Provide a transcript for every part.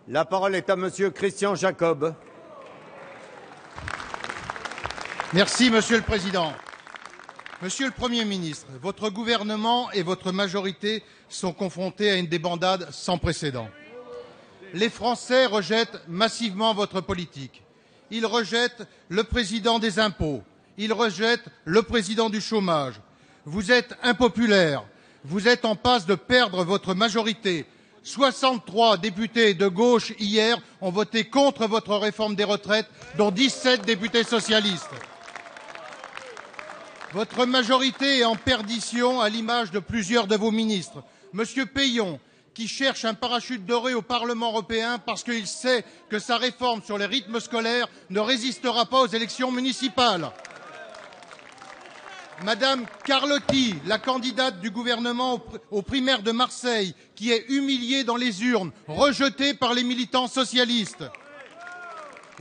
La parole est à Monsieur Christian Jacob. Merci, Monsieur le Président. Monsieur le Premier ministre, votre gouvernement et votre majorité sont confrontés à une débandade sans précédent. Les Français rejettent massivement votre politique. Ils rejettent le président des impôts. Ils rejettent le président du chômage. Vous êtes impopulaire. Vous êtes en passe de perdre votre majorité. 63 députés de gauche hier ont voté contre votre réforme des retraites, dont 17 députés socialistes. Votre majorité est en perdition à l'image de plusieurs de vos ministres. Monsieur Peillon, qui cherche un parachute doré au Parlement européen parce qu'il sait que sa réforme sur les rythmes scolaires ne résistera pas aux élections municipales. Madame Carlotti, la candidate du gouvernement aux primaires de Marseille, qui est humiliée dans les urnes, rejetée par les militants socialistes.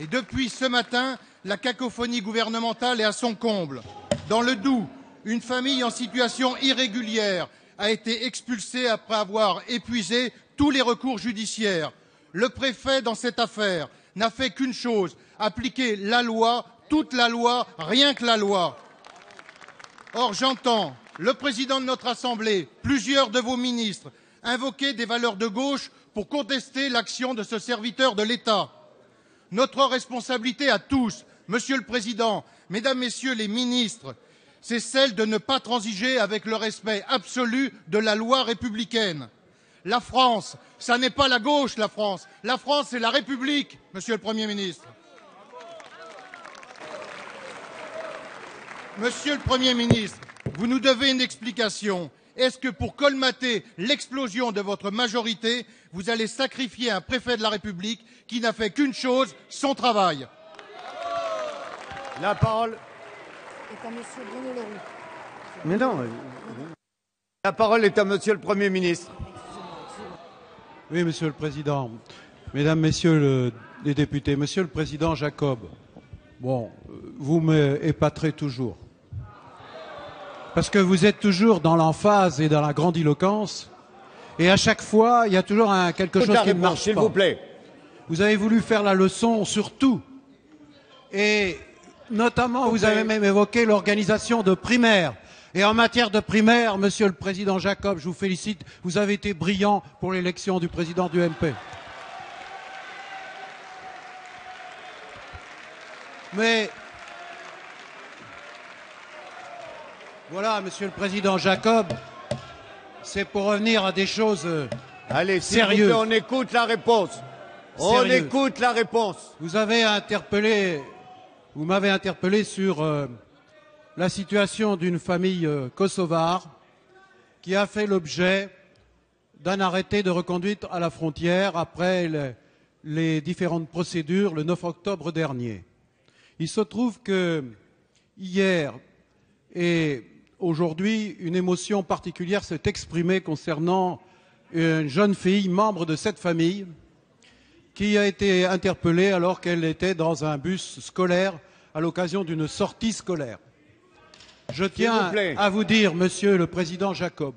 Et depuis ce matin, la cacophonie gouvernementale est à son comble. Dans le Doubs, une famille en situation irrégulière a été expulsée après avoir épuisé tous les recours judiciaires. Le préfet, dans cette affaire, n'a fait qu'une chose, appliquer la loi, toute la loi, rien que la loi. Or, j'entends le président de notre Assemblée, plusieurs de vos ministres, invoquer des valeurs de gauche pour contester l'action de ce serviteur de l'État. Notre responsabilité à tous, Monsieur le Président, Mesdames, Messieurs les ministres, c'est celle de ne pas transiger avec le respect absolu de la loi républicaine. La France, ça n'est pas la gauche, la France. La France, c'est la République, Monsieur le Premier ministre. Monsieur le Premier ministre, vous nous devez une explication. Est-ce que pour colmater l'explosion de votre majorité, vous allez sacrifier un préfet de la République qui n'a fait qu'une chose, son travail? La parole est à Monsieur Bruno Le Roux. Mais non. La parole est à Monsieur le Premier ministre. Oui, Monsieur le Président. Mesdames, Messieurs les députés, Monsieur le Président Jacob, bon, vous m'épaterez toujours. Parce que vous êtes toujours dans l'emphase et dans la grandiloquence. Et à chaque fois, il y a toujours quelque chose qui ne marche pas. S'il vous plaît. Vous avez voulu faire la leçon sur tout. Et notamment, vous avez même évoqué l'organisation de primaires. Et en matière de primaires, Monsieur le Président Jacob, je vous félicite, vous avez été brillant pour l'élection du président du MP. Mais voilà, Monsieur le Président Jacob, c'est pour revenir à des choses Allez, sérieuses. Allez, on écoute la réponse. On écoute la réponse. Vous m'avez interpellé sur la situation d'une famille kosovare qui a fait l'objet d'un arrêté de reconduite à la frontière après les différentes procédures le 9 octobre dernier. Il se trouve que hier et aujourd'hui, une émotion particulière s'est exprimée concernant une jeune fille, membre de cette famille, qui a été interpellée alors qu'elle était dans un bus scolaire à l'occasion d'une sortie scolaire. Je tiens à vous dire, Monsieur le Président Jacob,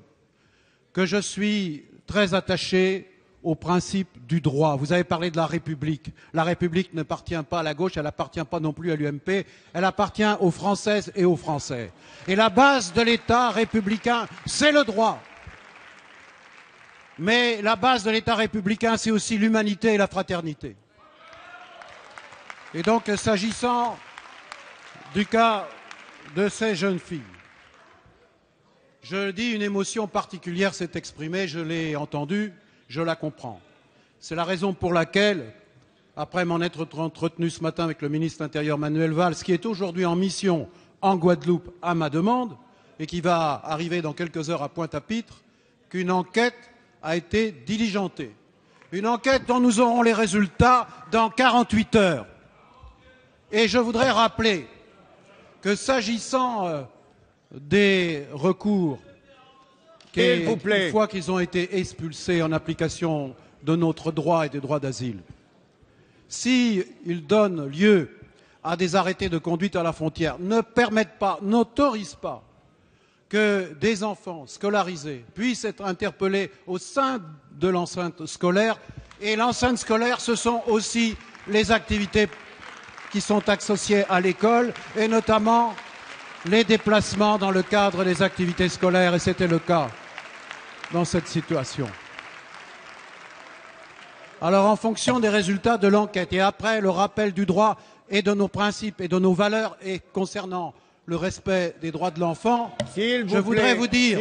que je suis très attaché au principe du droit. Vous avez parlé de la République. La République n'appartient pas à la gauche, elle n'appartient pas non plus à l'UMP, elle appartient aux Françaises et aux Français. Et la base de l'État républicain, c'est le droit. Mais la base de l'État républicain, c'est aussi l'humanité et la fraternité. Et donc, s'agissant du cas de ces jeunes filles, je le dis, une émotion particulière s'est exprimée, je l'ai entendue, je la comprends. C'est la raison pour laquelle, après m'en être entretenu ce matin avec le ministre de l'Intérieur Manuel Valls, qui est aujourd'hui en mission en Guadeloupe à ma demande, et qui va arriver dans quelques heures à Pointe-à-Pitre, qu'une enquête a été diligentée. Une enquête dont nous aurons les résultats dans 48 heures. Et je voudrais rappeler que s'agissant des recours, une fois qu'ils ont été expulsés en application de notre droit et des droits d'asile, s'ils donnent lieu à des arrêtés de conduite à la frontière, ne permettent pas, n'autorisent pas que des enfants scolarisés puissent être interpellés au sein de l'enceinte scolaire, Et l'enceinte scolaire, ce sont aussi les activités qui sont associées à l'école, et notamment les déplacements dans le cadre des activités scolaires, et c'était le cas dans cette situation. Alors, en fonction des résultats de l'enquête et après le rappel du droit et de nos principes et de nos valeurs et concernant le respect des droits de l'enfant, je voudrais vous dire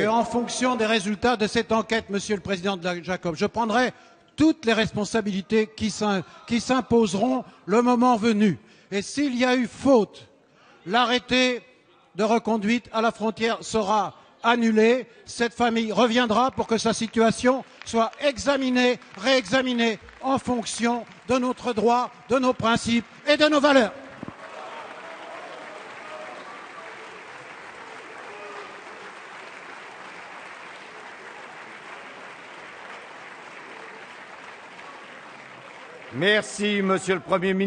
qu'en fonction des résultats de cette enquête, Monsieur le Président de la Jacob, je prendrai toutes les responsabilités qui s'imposeront le moment venu. Et s'il y a eu faute, l'arrêté de reconduite à la frontière sera annulé. Cette famille reviendra pour que sa situation soit examinée, réexaminée en fonction de notre droit, de nos principes et de nos valeurs. Merci, Monsieur le Premier ministre.